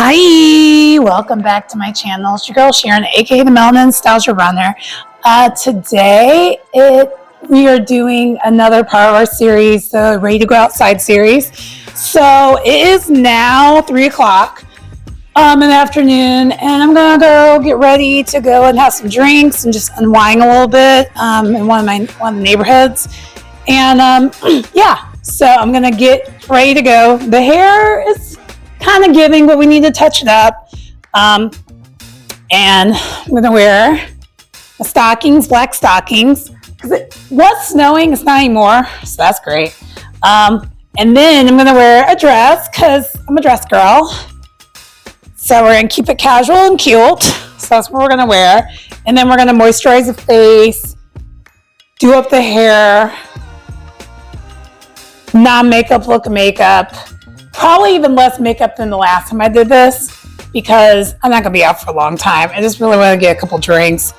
Hi, welcome back to my channel. It's your girl Sharon, aka the Melanin Nostalgia Runner. Today we are doing another part of our series, the Ready to Go Outside series. So it is now 3 o'clock in the afternoon, and I'm gonna go get ready to go and have some drinks and just unwind a little bit in one of the neighborhoods. And yeah, so I'm gonna get ready to go. The hair is kind of giving, but we need to touch it up. And I'm gonna wear my stockings, black stockings, because it was snowing. It's not anymore, so that's great. And then I'm gonna wear a dress because I'm a dress girl. So we're gonna keep it casual and cute. So that's what we're gonna wear. And then we're gonna moisturize the face, do up the hair, non-makeup look of makeup. Probably even less makeup than the last time I did this because I'm not going to be out for a long time. I just really want to get a couple drinks,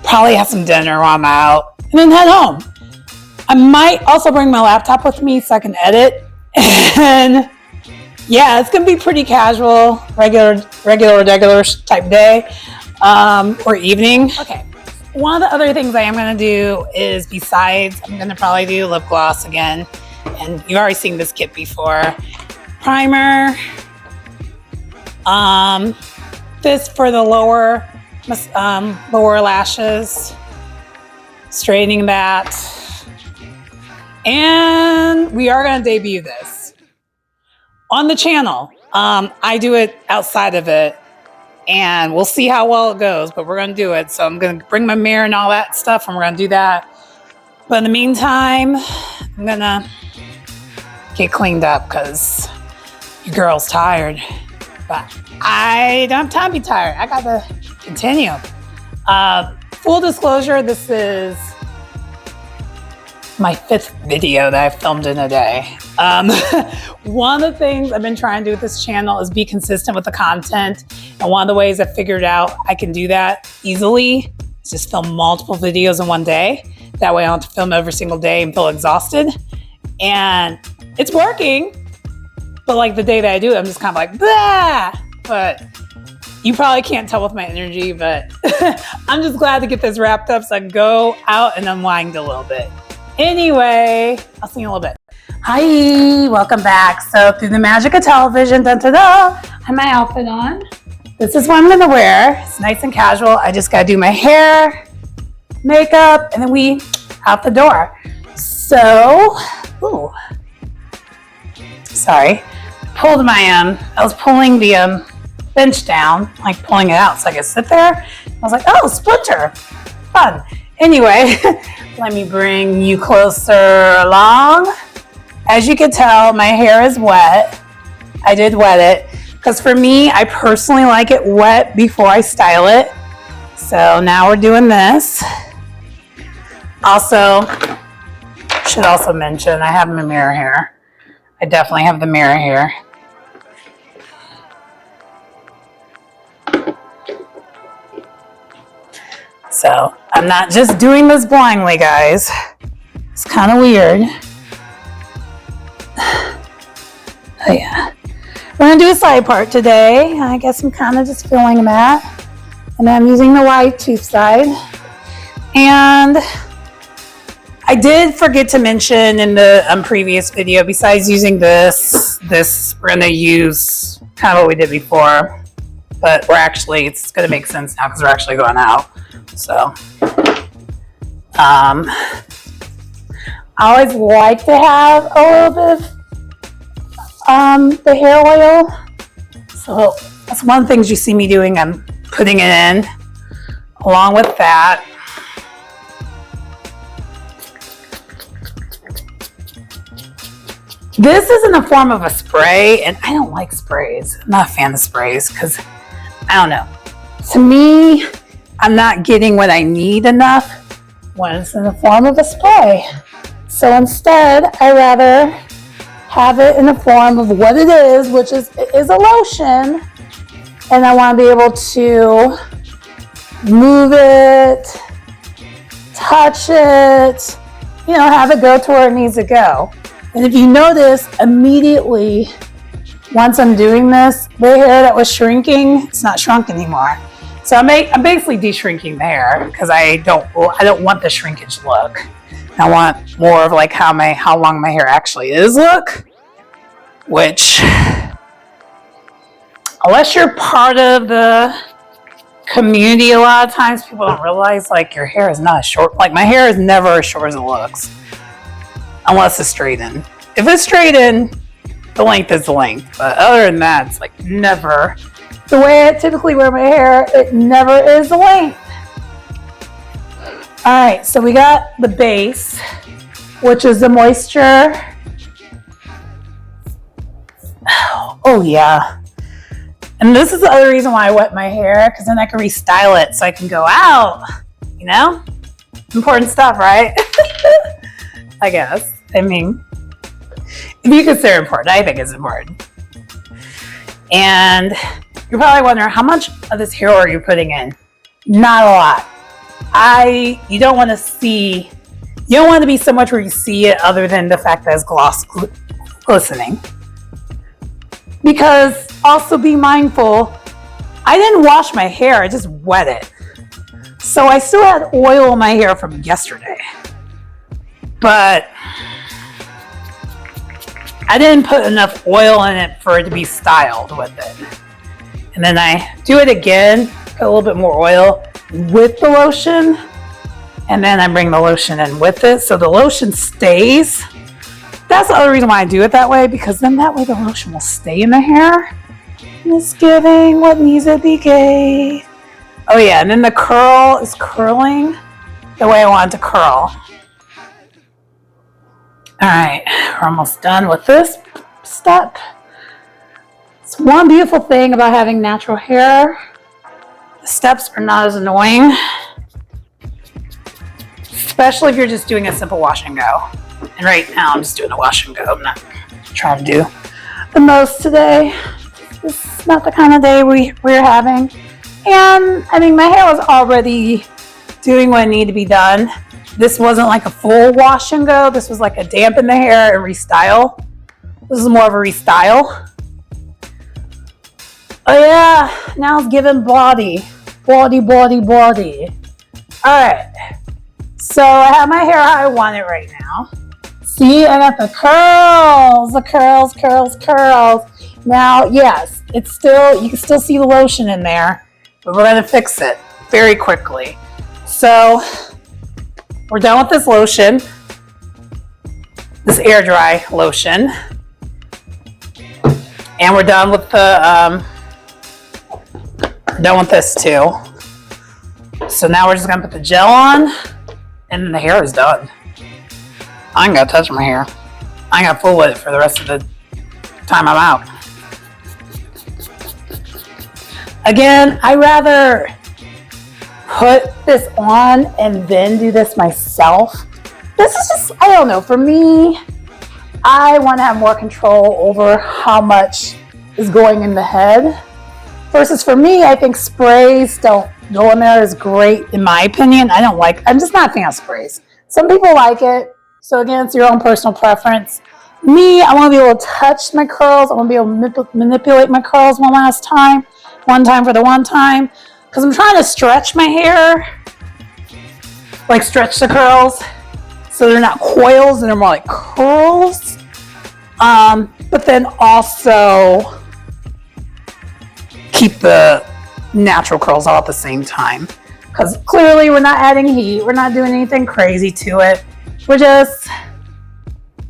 probably have some dinner while I'm out, and then head home. I might also bring my laptop with me so I can edit. And yeah, it's going to be pretty casual, regular type day or evening. Okay. One of the other things I am going to do is, besides, I'm going to probably do lip gloss again. And you've already seen this kit before. Primer, this for the lower lashes, straightening that, and we are going to debut this on the channel. I do it outside of it, and we'll see how well it goes, but we're going to do it. So I'm going to bring my mirror and all that stuff, and we're going to do that. But in the meantime, I'm going to get cleaned up because your girl's tired, but I don't have time to be tired. I gotta continue. Full disclosure, this is my 5th video that I filmed in a day. One of the things I've been trying to do with this channel is be consistent with the content. And one of the ways I figured out I can do that easily is just film multiple videos in one day. That way I don't have to film every single day and feel exhausted. And it's working. But like the day that I do it, I'm just kind of like, blah! But you probably can't tell with my energy, but I'm just glad to get this wrapped up so I can go out and unwind a little bit. Anyway, I'll see you in a little bit. Hi, welcome back. So through the magic of television, I have my outfit on. This is what I'm gonna wear. It's nice and casual. I just gotta do my hair, makeup, and then we out the door. So, ooh. Sorry, pulled my, I was pulling the bench down, like pulling it out so I could sit there. I was like, oh, splinter, fun. Anyway, let me bring you closer along. As you can tell, my hair is wet. I did wet it because for me, I personally like it wet before I style it. So now we're doing this. Also, should also mention I have my mirror here. I definitely have the mirror here. So I'm not just doing this blindly, guys. It's kind of weird. Oh yeah. We're gonna do a side part today. I guess I'm kind of just filling that. And I'm using the wide tooth side. And I did forget to mention in the previous video, besides using this, we're going to use kind of what we did before, but it's going to make sense now because we're actually going out. So, I always like to have a little bit of the hair oil. So that's one of the things you see me doing. I'm putting it in along with that. This is in the form of a spray, and I don't like sprays. I'm not a fan of sprays because, I don't know. To me, I'm not getting what I need enough when it's in the form of a spray. So instead, I rather have it in the form of what it is, which is a lotion. And I want to be able to move it, touch it, have it go to where it needs to go. And if you notice, immediately once I'm doing this, the hair that was shrinking, it's not shrunk anymore. So I'm basically de-shrinking the hair because I don't want the shrinkage look. I want more of like how long my hair actually is look, which, unless you're part of the community, a lot of times people don't realize like your hair is not as short. Like my hair is never as short as it looks, unless it's straightened. If it's straightened, the length is the length. But other than that, it's like never. The way I typically wear my hair, it never is the length. All right, so we got the base, which is the moisture. Oh yeah. And this is the other reason why I wet my hair, because then I can restyle it so I can go out, you know? Important stuff, right? I guess. I mean, if you consider it important, I think it's important. And you're probably wondering, how much of this hair are you putting in? Not a lot. You don't want to be so much where you see it other than the fact that it's glistening. Because also be mindful, I didn't wash my hair, I just wet it. So I still had oil in my hair from yesterday. But I didn't put enough oil in it for it to be styled with it. And then I do it again, put a little bit more oil with the lotion, and then I bring the lotion in with it so the lotion stays. That's the other reason why I do it that way, because then that way the lotion will stay in the hair. And it's giving what needs to be gave. Oh yeah, and then the curl is curling the way I want it to curl. All right, we're almost done with this step. It's one beautiful thing about having natural hair. The steps are not as annoying, especially if you're just doing a simple wash and go. And right now I'm just doing a wash and go. I'm not trying to do the most today. This is not the kind of day we're having. And I mean, my hair was already doing what needed to be done. This wasn't like a full wash and go. This was like a dampen the hair and restyle. This is more of a restyle. Oh yeah, now it's giving body. Body. All right. So I have my hair how I want it right now. See, I got the curls. Now, yes, you can still see the lotion in there, but we're gonna fix it very quickly. So we're done with this lotion, this air dry lotion, and we're done with done with this too. So now we're just gonna put the gel on, and then the hair is done. I ain't gotta touch my hair. I ain't gotta fool with it for the rest of the time I'm out. Again, I rather put this on and then do this myself. This is just, I don't know, for me, I want to have more control over how much is going in the head. Versus for me, I think sprays don't go in there as great, in my opinion. I'm just not a fan of sprays. Some people like it. So again, it's your own personal preference. Me, I want to be able to touch my curls. I want to be able to manipulate my curls one time for the one time. Because I'm trying to stretch my hair, like stretch the curls, so they're not coils and they're more like curls. But then also keep the natural curls all at the same time. Because clearly we're not adding heat. We're not doing anything crazy to it. We're just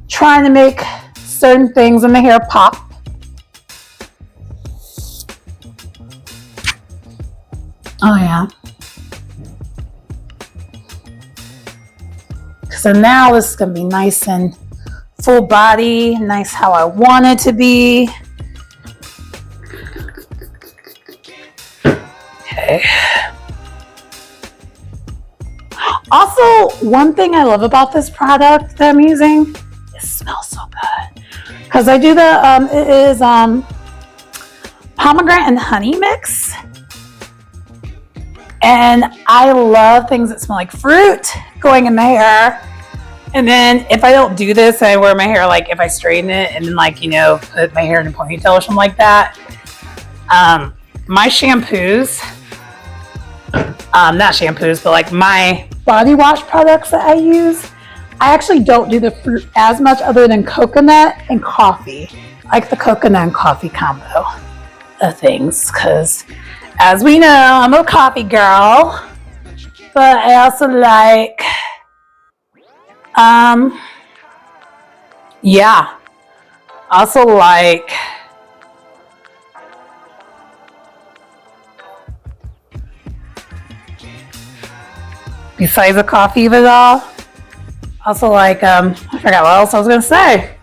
trying to make certain things in the hair pop. Oh yeah. So now this is gonna be nice and full body, nice how I want it to be. Okay. Also, one thing I love about this product that I'm using, it smells so good. Because I do it is pomegranate and honey mix. And I love things that smell like fruit going in the hair. And then if I don't do this, I wear my hair like if I straighten it and then like, you know, put my hair in a ponytail or something like that. My shampoos, not shampoos, but like my body wash products that I use, I actually don't do the fruit as much other than coconut and coffee. I like the coconut and coffee combo of things because as we know, I'm a coffee girl, but I also like, yeah, also like besides the coffee of it all, also like, I forgot what else I was going to say.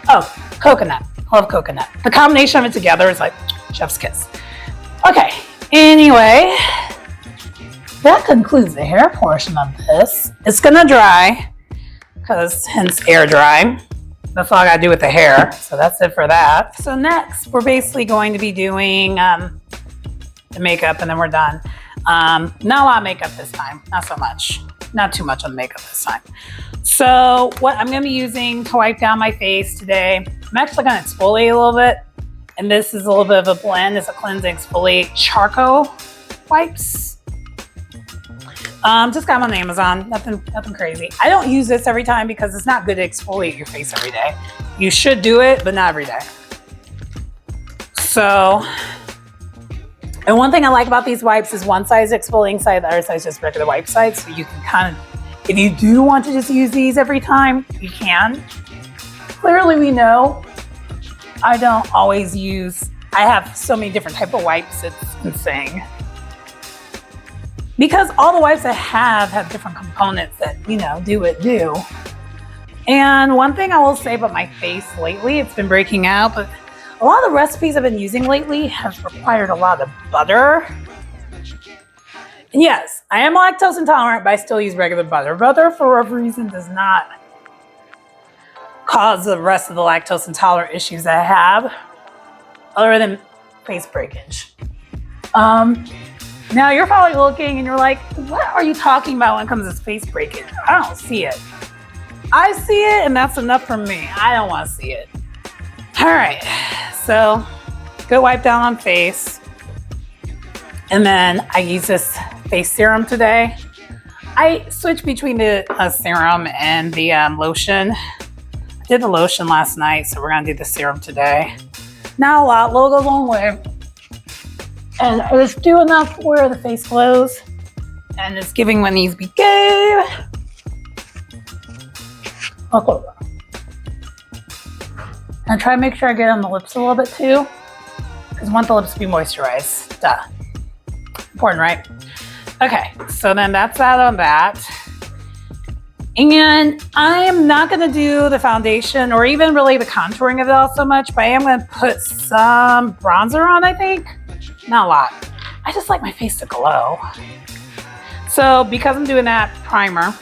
Oh, coconut. I love coconut. The combination of it together is like chef's kiss. Okay, anyway, that concludes the hair portion of this. It's going to dry, because hence air dry. That's all I got to do with the hair, so that's it for that. So next, we're basically going to be doing the makeup, and then we're done. Not a lot of makeup this time, not so much. Not too much on the makeup this time. So what I'm going to be using to wipe down my face today, I'm actually going to exfoliate a little bit. And this is a little bit of a blend. It's a cleansing exfoliate charcoal wipes. Just got them on Amazon, nothing crazy. I don't use this every time because it's not good to exfoliate your face every day. You should do it, but not every day. So, and one thing I like about these wipes is one side is exfoliating side, the other side is just regular wipe side. So you can kind of, if you do want to just use these every time, you can. Clearly we know I don't always use, I have so many different type of wipes, it's insane. Because all the wipes I have different components that, you know, do what do. And one thing I will say about my face lately, it's been breaking out, but a lot of the recipes I've been using lately have required a lot of butter. And yes, I am lactose intolerant, but I still use regular butter. Butter, for whatever reason, does not cause the rest of the lactose intolerant issues that I have, other than face breakage. Now you're probably looking and you're like, what are you talking about when it comes to face breakage? I don't see it. I see it, and that's enough for me. I don't want to see it. All right, so good wipe down on face. And then I use this face serum today. I switch between the serum and the lotion. I did the lotion last night, so we're gonna do the serum today. Not a lot, little goes a long way. And it's do enough where the face glows. And it's giving what needs to be gave. Okay. And try to make sure I get on the lips a little bit too, because I want the lips to be moisturized. Duh. Important, right? Okay, so then that's that on that. And I am not going to do the foundation or even really the contouring of it all so much, but I am going to put some bronzer on, I think. Not a lot. I just like my face to glow. So because I'm doing that, primer.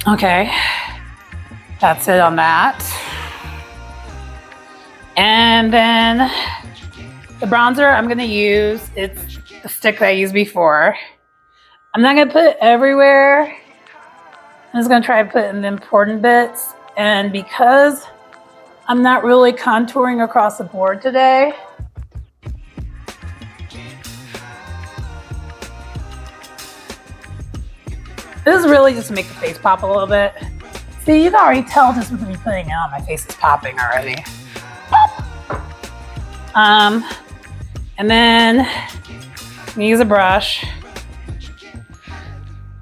Okay, that's it on that. And then the bronzer I'm gonna use, it's the stick that I used before. I'm not gonna put it everywhere. I'm just gonna try to put it in the important bits. And because I'm not really contouring across the board today, this is really just to make the face pop a little bit. See, you can already tell just with me putting it on, my face is popping already. Pop! And then I'm gonna use a brush.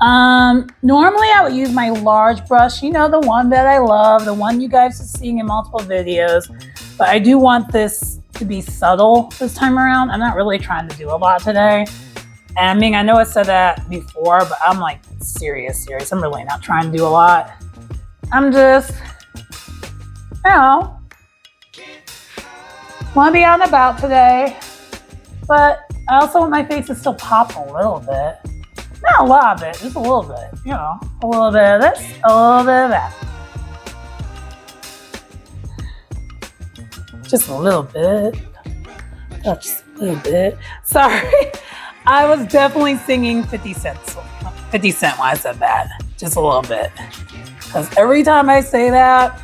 Normally I would use my large brush, you know, the one that I love, the one you guys are seeing in multiple videos. But I do want this to be subtle this time around. I'm not really trying to do a lot today. And I mean, I know I said that before, but I'm like serious. I'm really not trying to do a lot. I'm just, you know, want to be out and about today, but I also want my face to still pop a little bit. Not a lot of it, just a little bit. You know, a little bit of this, a little bit of that. Just a little bit. Just a little bit. Sorry. I was definitely singing 50 Cent when I said that. Just a little bit. Because every time I say that,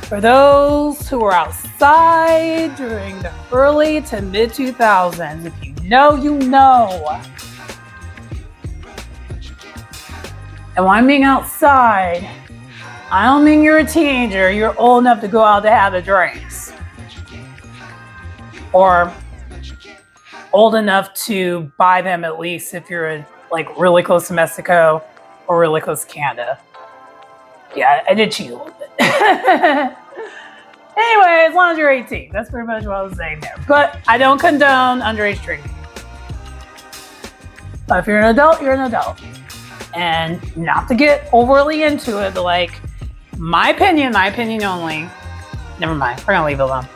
for those who were outside during the early to mid 2000s, if you know, you know. And when I mean outside, I don't mean you're a teenager, you're old enough to go out to have the drinks. Or old enough to buy them, at least if you're like really close to Mexico or really close to Canada. Yeah, I did cheat a little bit. Anyway, as long as you're 18, that's pretty much what I was saying there. But I don't condone underage drinking. But if you're an adult, you're an adult. And not to get overly into it, but like, my opinion only. Never mind, we're gonna leave it alone.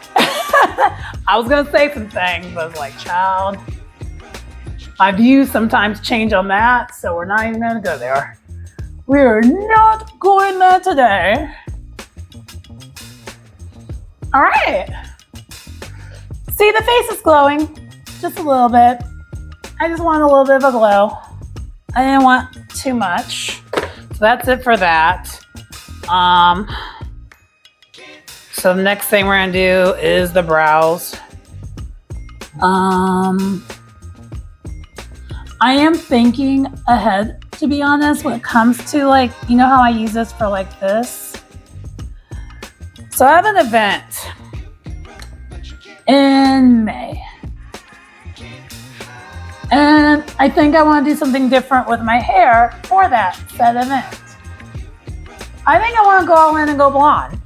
I was gonna say some things, but I was like, child, my views sometimes change on that, so we're not even gonna go there. We're not going there today. All right. See, the face is glowing, just a little bit. I just want a little bit of a glow. I didn't want too much. So that's it for that. So the next thing we're gonna do is the brows. I am thinking ahead, to be honest, when it comes to like, you know how I use this for like this? So I have an event in May. And I think I want to do something different with my hair for that said event. I think I want to go all in and go blonde.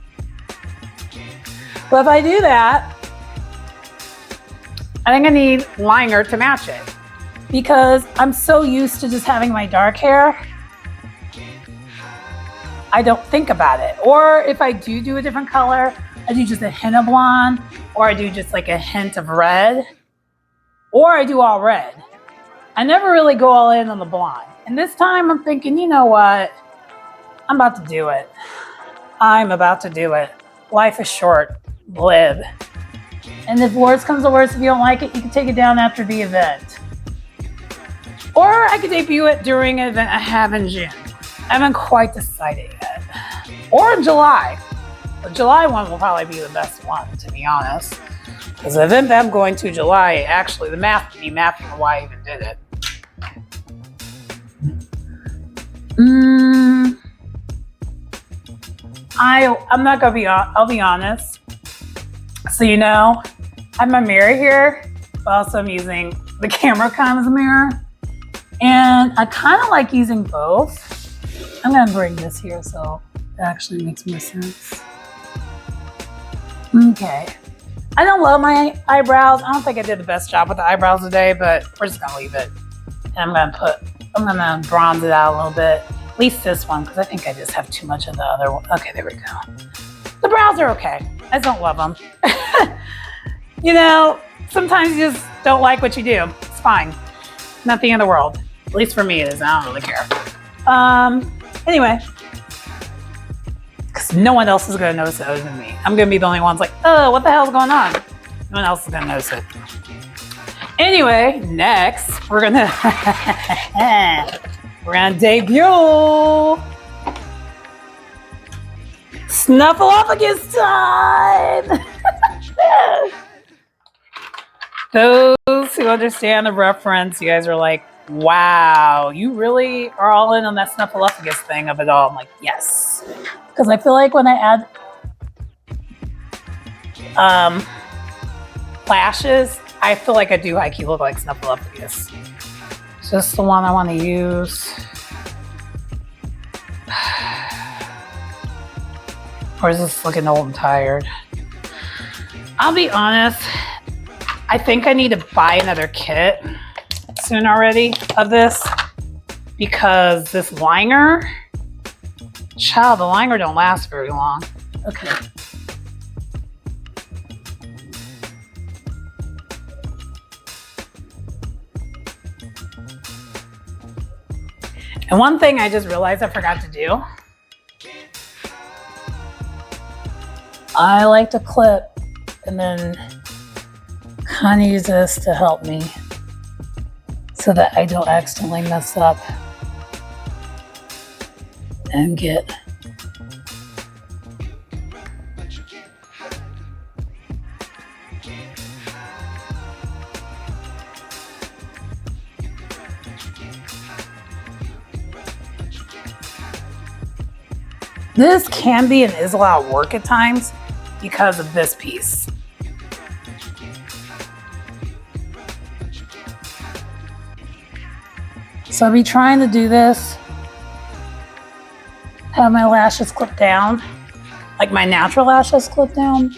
But if I do that, I think I need liner to match it. Because I'm so used to just having my dark hair, I don't think about it. Or if I do a different color, I do just a hint of blonde, or I do just like a hint of red, or I do all red. I never really go all in on the blonde. And this time I'm thinking, you know what? I'm about to do it. I'm about to do it. Life is short. Live. And if worse comes to worse, if you don't like it, you can take it down after the event. Or I could debut it during an event I have in June. I haven't quite decided yet. Or in July. The July one will probably be the best one, to be honest. Because the event that I'm going to July, actually, the math would be mapping why I even did it. I'm not gonna be I'll be honest. So you know, I have my mirror here, but also I'm using the camera kind of as a mirror. And I kind of like using both. I'm gonna bring this here so it actually makes more sense. Okay. I don't love my eyebrows. I don't think I did the best job with the eyebrows today, but we're just gonna leave it. And I'm gonna bronze it out a little bit. At least this one, because I think I just have too much of the other one. Okay, there we go. The brows are okay. I just don't love them. You know, sometimes you just don't like what you do. It's fine. Not the end of the world. At least for me it is. I don't really care. Anyway. Because no one else is going to notice it other than me. I'm going to be the only one like, oh, what the hell's going on? No one else is going to notice it. Anyway, next, we're going to debut Snuffleupagus time! Those who understand the reference, you guys are like, wow, you really are all in on that Snuffleupagus thing of it all. I'm like, yes. Because I feel like when I add lashes, I feel like I do high-key look like Snuffleupagus. Is this the one I want to use? Or is this looking old and tired? I'll be honest, I think I need to buy another kit soon already of this because this liner, child, the liner don't last very long. Okay. And one thing I just realized I forgot to do, I like to clip and then kind of use this to help me so that I don't accidentally mess up and get this can be and is a lot of work at times because of this piece. So I'll be trying to do this, have my lashes clipped down, like my natural lashes clipped down,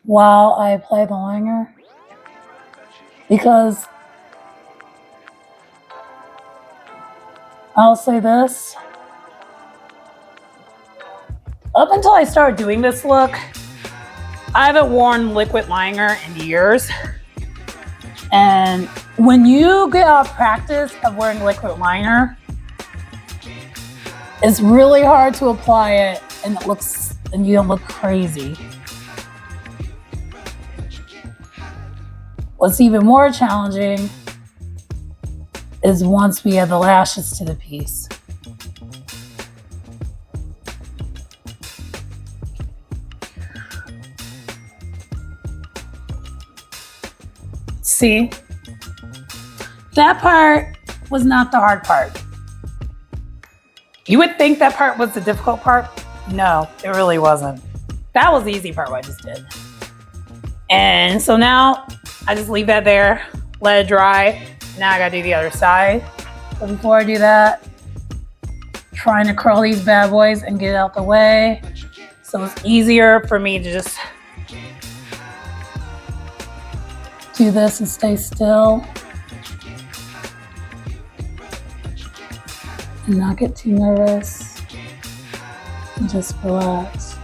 while I apply the liner. Because I'll say this, up until I started doing this look, I haven't worn liquid liner in years. And when you get out of practice of wearing liquid liner, it's really hard to apply it and you don't look crazy. What's even more challenging is once we add the lashes to the piece. See, that part was not the hard part. You would think that part was the difficult part. No, it really wasn't. That was the easy part, what I just did. And so now I just leave that there, let it dry. Now I gotta do the other side. But before I do that, trying to curl these bad boys and get it out the way. So it's easier for me to just do this and stay still and not get too nervous and just relax.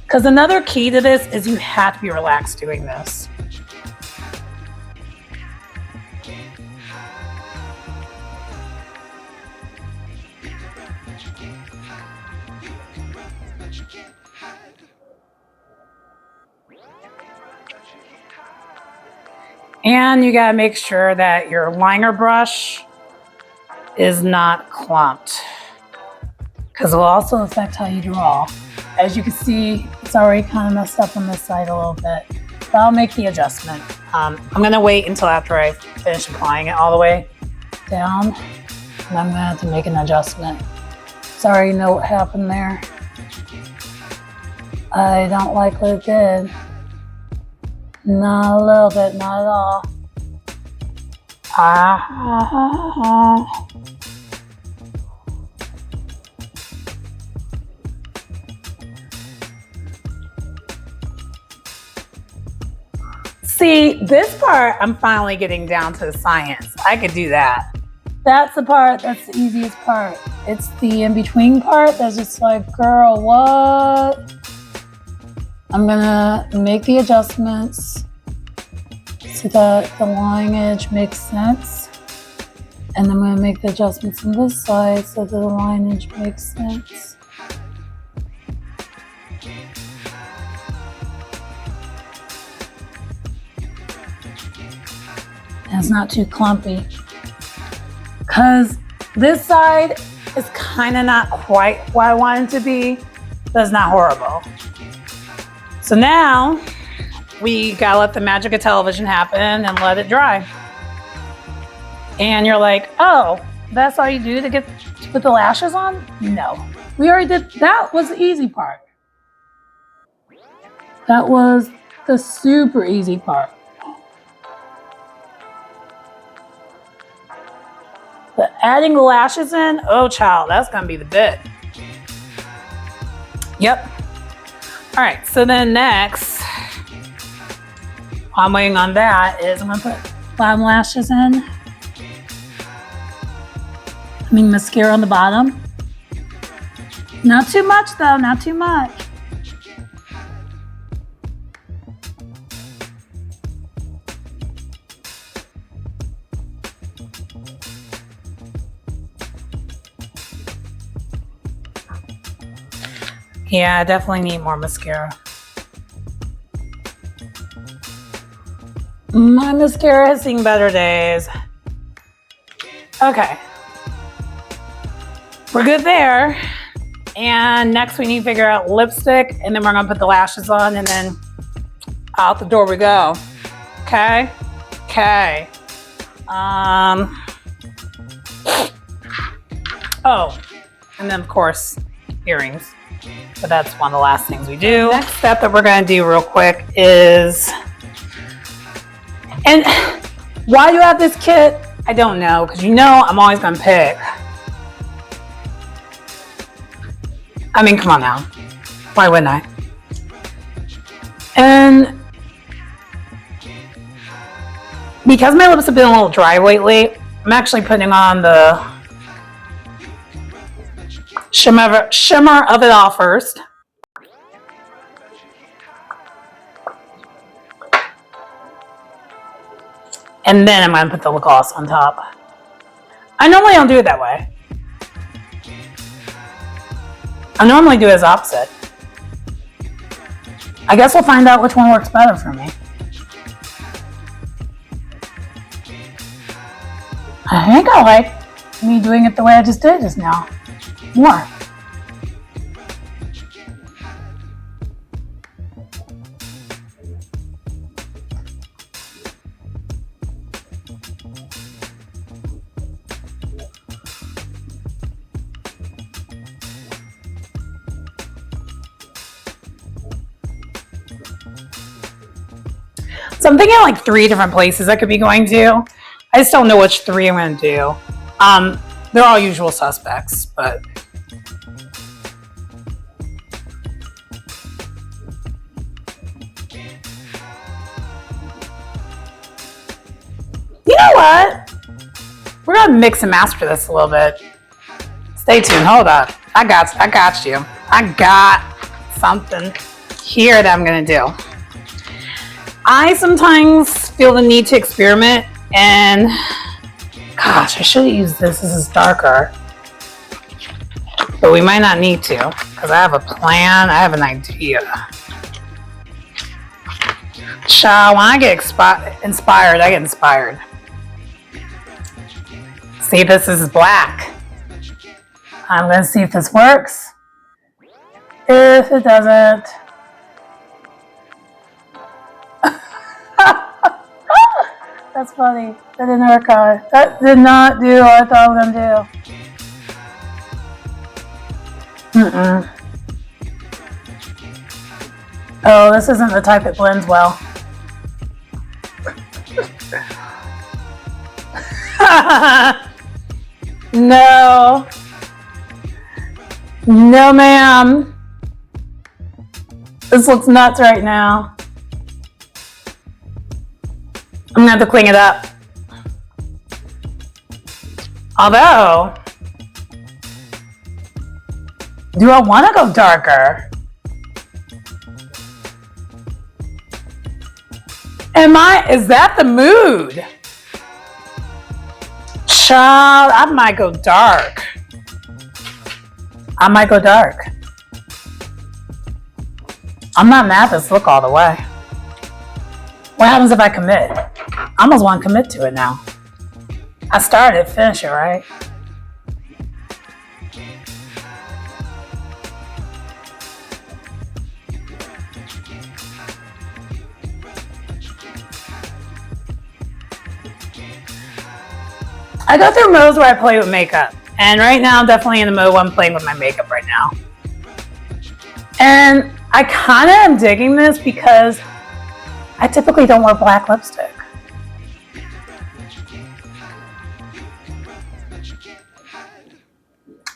Because another key to this is you have to be relaxed doing this. And you gotta make sure that your liner brush is not clumped, because it will also affect how you draw. As you can see, it's already kind of messed up on this side a little bit, but I'll make the adjustment. I'm gonna wait until after I finish applying it all the way down, and I'm gonna have to make an adjustment. Sorry, you know what happened there. I don't like what it did. Not a little bit, not at all. See, this part, I'm finally getting down to the science. I could do that. That's the part, that's the easiest part. It's the in-between part that's just like, girl, what? I'm gonna make the adjustments so that the line edge makes sense. And I'm gonna make the adjustments on this side so that the line edge makes sense. And it's not too clumpy. Cause this side is kind of not quite what I want it to be, but it's not horrible. So now we gotta let the magic of television happen and let it dry. And you're like, oh, that's all you do to put the lashes on? No, we already did, that was the easy part. That was the super easy part. But adding the lashes in, oh child, that's gonna be the bit. Yep. All right, so then next, while I'm waiting on that, is I'm gonna put bottom lashes in. I mean mascara on the bottom. Not too much though, not too much. Yeah, I definitely need more mascara. My mascara has seen better days. Okay. We're good there. And next we need to figure out lipstick, and then we're gonna put the lashes on, and then out the door we go. Okay? Okay. Oh, and then of course, earrings. But that's one of the last things we do. Next step that we're gonna do real quick is, and why do you have this kit? I don't know, because you know I'm always gonna pick. I mean, come on now. Why wouldn't I? And because my lips have been a little dry lately, I'm actually putting on the shimmer of it all first. And then I'm going to put the gloss on top. I normally don't do it that way. I normally do it as opposite. I guess we'll find out which one works better for me. I think I like me doing it the way I just did just now. More. So I'm thinking like 3 different places I could be going to. I just don't know which 3 I'm going to do. They're all usual suspects, but you know what? We're going to mix and master this a little bit. Stay tuned. Hold up. I got you. I got something here that I'm going to do. I sometimes feel the need to experiment, and gosh, I should have used this. This is darker, but we might not need to because I have a plan. I have an idea. Child, when I get inspired, I get inspired. See, this is black. I'm going to see if this works. If it doesn't, that's funny. That didn't work out. That did not do what I thought I was gonna do. Oh, this isn't the type that blends well. No. No, ma'am. This looks nuts right now. I'm gonna have to clean it up. Although, do I want to go darker? Is that the mood? Child, I might go dark. I'm not mad at this look all the way. What happens if I commit? I almost want to commit to it now. I started, finish it, right? I go through modes where I play with makeup. And right now, I'm definitely in the mode where I'm playing with my makeup right now. And I kind of am digging this because I typically don't wear black lipstick.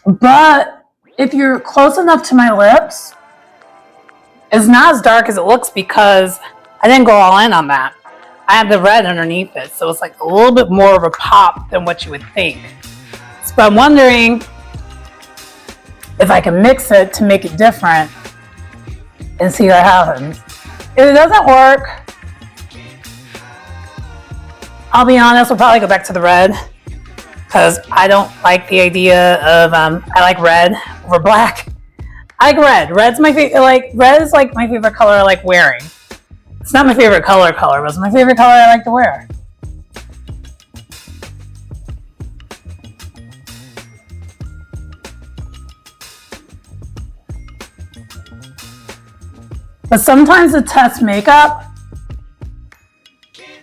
But if you're close enough to my lips, it's not as dark as it looks because I didn't go all in on that. I have the red underneath it, so it's like a little bit more of a pop than what you would think. So I'm wondering if I can mix it to make it different and see what happens. If it doesn't work, I'll be honest, we'll probably go back to the red because I don't like the idea of, I like red over black. I like red. Red's my favorite. Like red is like my favorite color. I like wearing. It's not my favorite color, but it's my favorite color I like to wear. But sometimes to test makeup,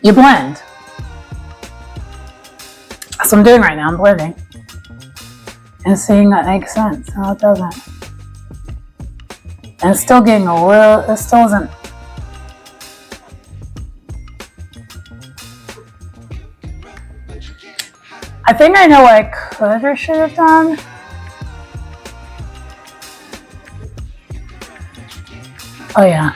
you blend. That's what I'm doing right now. I'm blending. And seeing that makes sense. No, it doesn't. And it's still getting a little, it still isn't. I think I know what I could or should have done. Oh yeah.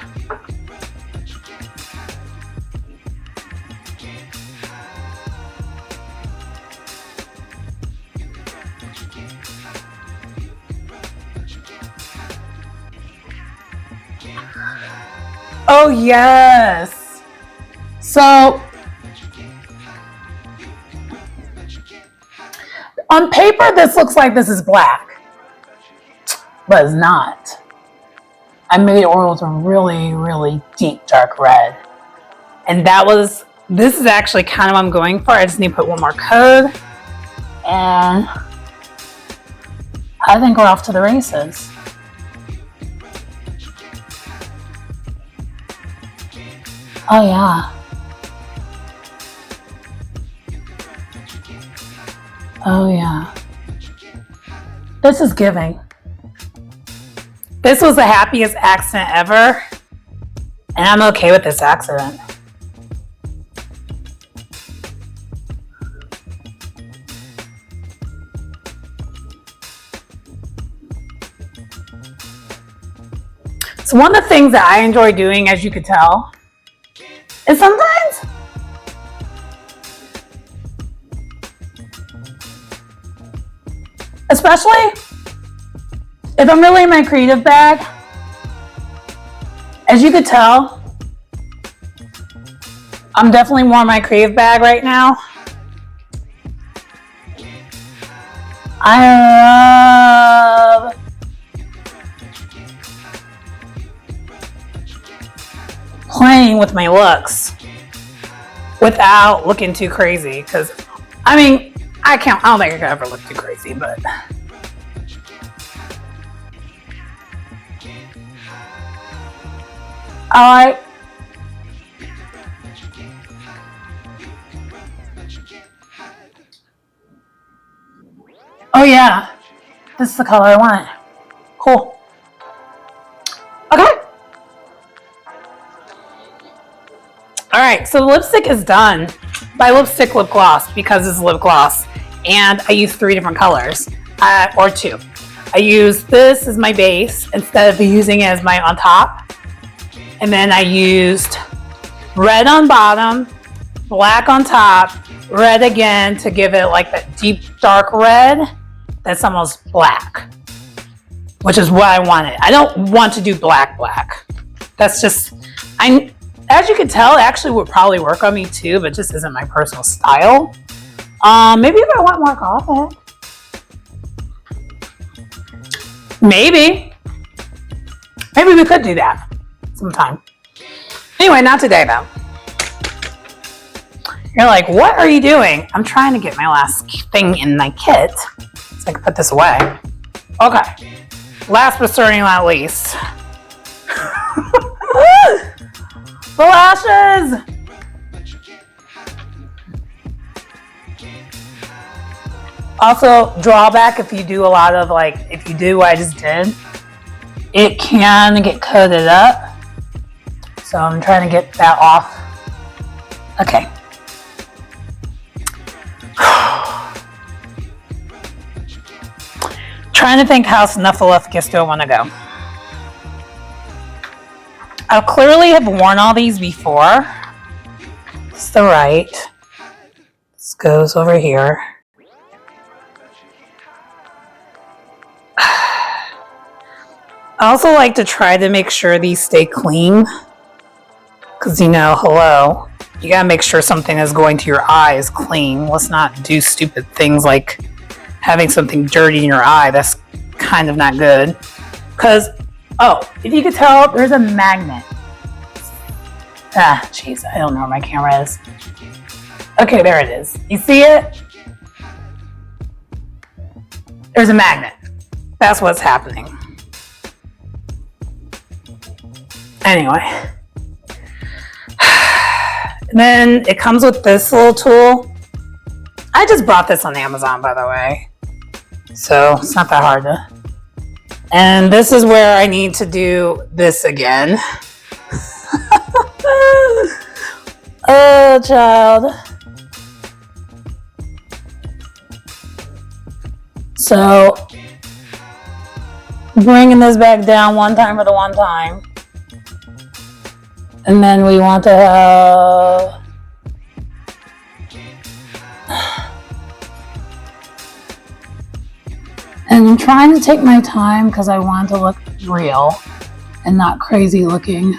Oh yes. So on paper this looks like this is black, but it's not. I made it with a really, really deep dark red. And this is actually kind of what I'm going for. I just need to put one more coat. And I think we're off to the races. Oh yeah. Oh yeah. This is giving. This was the happiest accident ever, and I'm okay with this accident. So one of the things that I enjoy doing, as you could tell, is sometimes especially if I'm really in my creative bag, as you could tell, I'm definitely more in my creative bag right now. I love playing with my looks without looking too crazy. Because, I mean, I don't think I could ever look too crazy, but alright. Oh yeah, this is the color I want. Cool. Okay. Alright, so the lipstick is done. By lipstick, lip gloss, because it's lip gloss. And I use 3 different colors, or 2. I use this as my base instead of using it as my on top. And then I used red on bottom, black on top, red again to give it like that deep dark red that's almost black, which is what I wanted. I don't want to do black. That's just, as you can tell, it actually would probably work on me too, but just isn't my personal style. Maybe if I want more gothic. Maybe we could do that sometime. Anyway, not today though. You're like, what are you doing? I'm trying to get my last thing in my kit so I can put this away. Okay. Last but certainly not least. The lashes! Also, drawback if you do a lot of if you do what I just did, it can get coated up. So I'm trying to get that off. Okay. Trying to think how snuffleupagus do I want to go. I clearly have worn all these before. It's the right. This goes over here. I also like to try to make sure these stay clean. Because, hello. You gotta make sure something that's going to your eye is clean. Let's not do stupid things like having something dirty in your eye. That's kind of not good. Because, oh, if you could tell, there's a magnet. Ah, jeez, I don't know where my camera is. Okay, there it is. You see it? There's a magnet. That's what's happening. Anyway. And then it comes with this little tool. I just bought this on Amazon, by the way. So it's not that hard to. And this is where I need to do this again. Oh, child. So bringing this back down one time for the one time. And then we want to have and I'm trying to take my time because I want to look real and not crazy looking.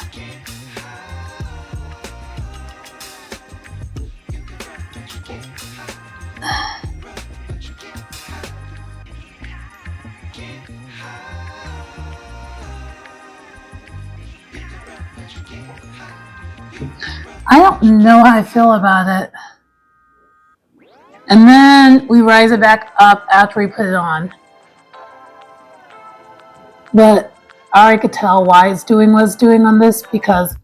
I don't know how I feel about it. And then we rise it back up after we put it on. But I could tell why it's doing what it's doing on this, because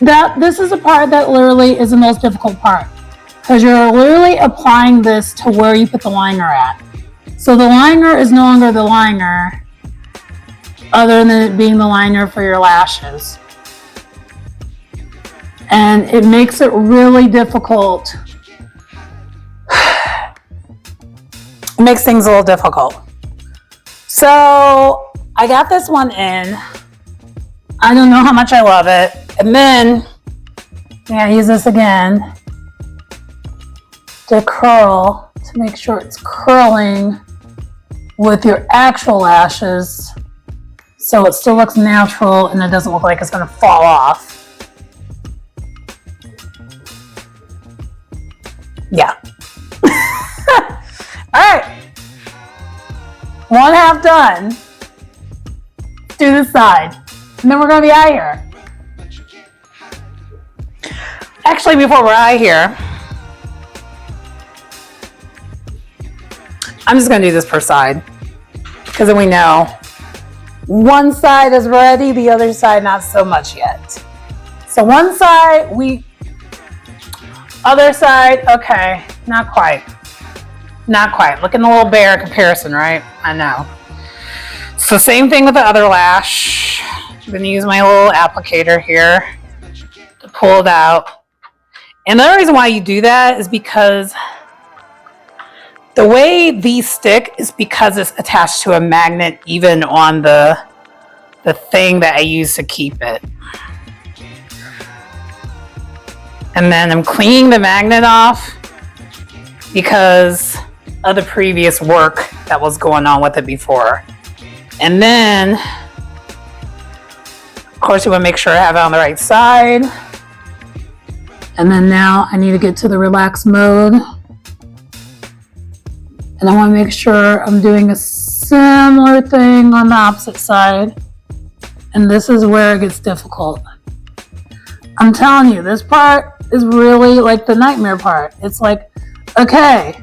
this is the part that literally is the most difficult part. Because you're literally applying this to where you put the liner at. So the liner is no longer the liner, other than it being the liner for your lashes. And it makes it really difficult. It makes things a little difficult. So I got this one in. I don't know how much I love it. And then I'm gonna use this again to curl, to make sure it's curling with your actual lashes, so it still looks natural and it doesn't look like it's gonna fall off. Yeah. All right. One half done. Let's do this side. And then we're going to be out of here. Actually, before we're out of here, I'm just going to do this per side. Because then we know one side is ready, the other side not so much yet. So one side, other side, okay, not quite. Not quite. Looking a little bare comparison, right? I know. So same thing with the other lash. I'm going to use my little applicator here to pull it out. And the other reason why you do that is because the way these stick is because it's attached to a magnet even on the thing that I use to keep it. And then I'm cleaning the magnet off because of the previous work that was going on with it before. And then, of course, you want to make sure I have it on the right side. And then now I need to get to the relax mode. And I want to make sure I'm doing a similar thing on the opposite side. And this is where it gets difficult. I'm telling you, this part is really like the nightmare part. It's like, okay,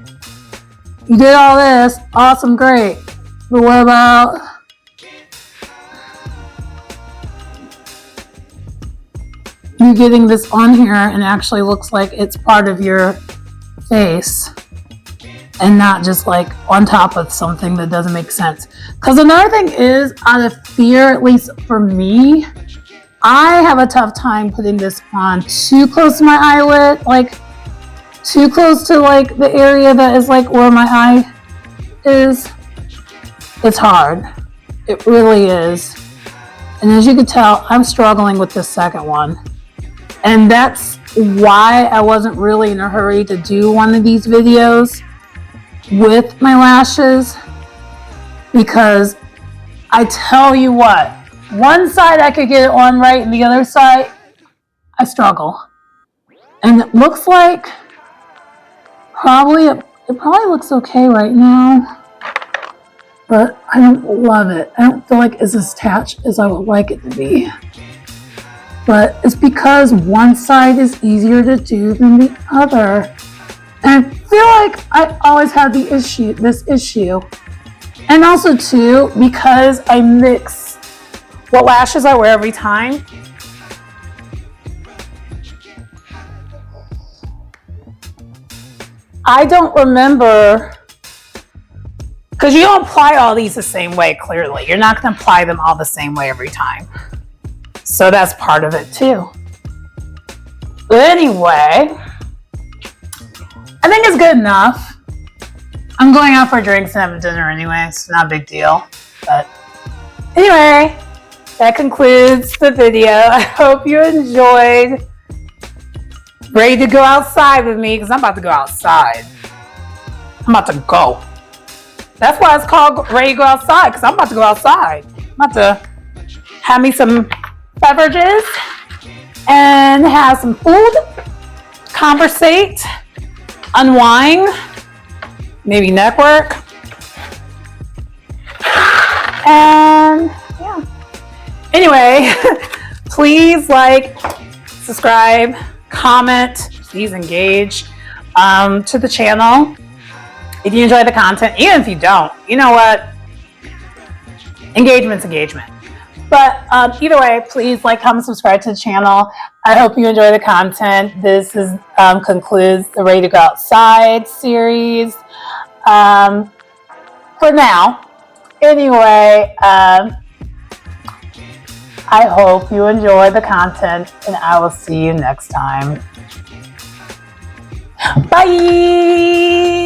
you did all this, awesome, great. But what about you getting this on here and actually looks like it's part of your face and not just like on top of something that doesn't make sense? Because another thing is, out of fear, at least for me, I have a tough time putting this on too close to my eyelid, like too close to like the area that is like where my eye is. It's hard. It really is. And as you can tell, I'm struggling with this second one. And that's why I wasn't really in a hurry to do one of these videos with my lashes, because I tell you what, one side I could get it on right, and the other side, I struggle. And it looks like it probably looks okay right now. but I don't love it. I don't feel like it's as attached as I would like it to be. But it's because one side is easier to do than the other. And I feel like I always have this issue. And also too, because I mix what lashes I wear every time. I don't remember, because you don't apply all these the same way, clearly. You're not going to apply them all the same way every time. So that's part of it too. But anyway, I think it's good enough. I'm going out for drinks and having dinner anyway, so not a big deal. But anyway, that concludes the video. I hope you enjoyed. Ready to go outside with me, because I'm about to go outside. I'm about to go. That's why it's called Ready to Go Outside, because I'm about to go outside. I'm about to have me some beverages and have some food, conversate, unwind, maybe network, and yeah. Anyway, please like, subscribe, comment, please engage to the channel if you enjoy the content. Even if you don't, you know what? Engagement's engagement. But either way, please like, comment, subscribe to the channel. I hope you enjoy the content. This is concludes the Ready to Go Outside series for now. Anyway, I hope you enjoy the content, and I will see you next time. Bye!